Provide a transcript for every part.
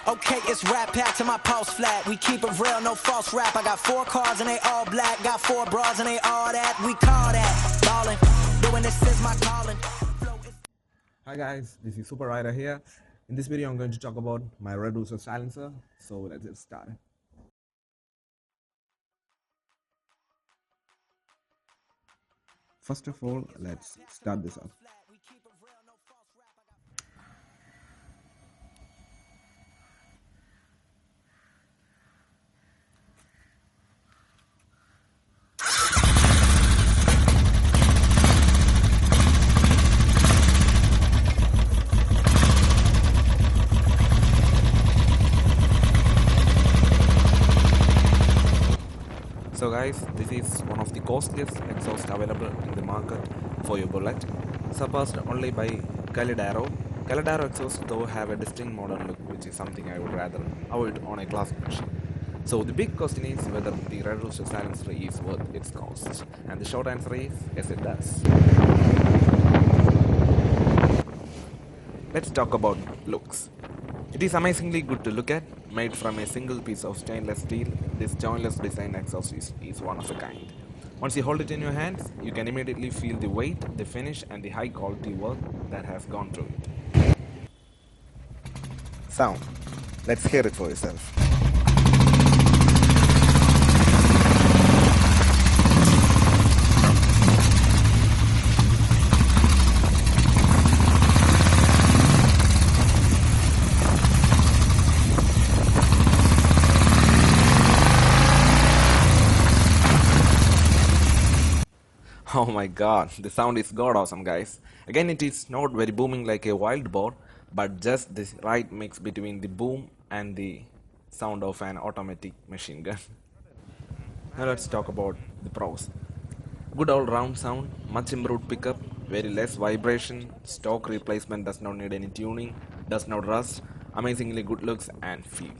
Okay, it's rap pack to my pulse flat. We keep it real, no false rap. I got 4 cars and they all black. Got 4 bras and they all that. We call that ballin'. Doing this is my calling. Hi guys, this is Super Rider here. In this video I'm going to talk about my red rooster silencer. So let's get started. First of all, let's start this up. So guys, this is one of the costliest exhaust available in the market for your bullet, surpassed only by Calidaro. Calidaro exhausts though have a distinct modern look, which is something I would rather avoid on a classic machine. So the big question is whether the red rooster silencer is worth its cost, and the short answer is yes, it does. Let's talk about looks. It is amazingly good to look at. Made from a single piece of stainless steel, this jointless design exhaust is one of a kind. Once you hold it in your hands, you can immediately feel the weight, the finish, and the high quality work that has gone through it. Sound. Let's hear it for yourself. Oh my god, the sound is god awesome guys. Again, it is not very booming like a wild boar, but just the right mix between the boom and the sound of an automatic machine gun. Now let's talk about the pros. Good all round sound, much improved pickup, very less vibration, stock replacement does not need any tuning, does not rust, amazingly good looks and feel.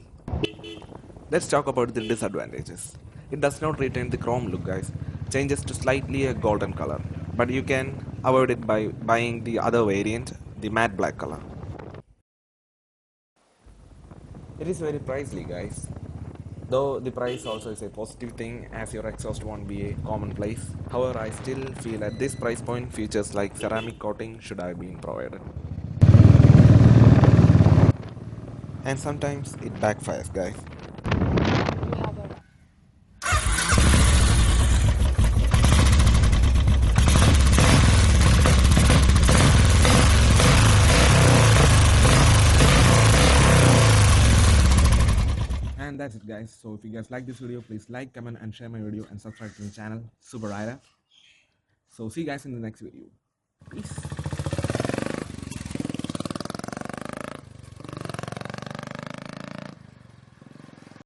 Let's talk about the disadvantages. It does not retain the chrome look guys, changes to slightly a golden color, but you can avoid it by buying the other variant, the matte black color. It is very pricey guys, though the price also is a positive thing as your exhaust won't be a commonplace. However, I still feel at this price point features like ceramic coating should have been provided. And sometimes it backfires guys. And that's it guys. So if you guys like this video, please like, comment and share my video and subscribe to the channel Super Rider. So see you guys in the next video. Peace.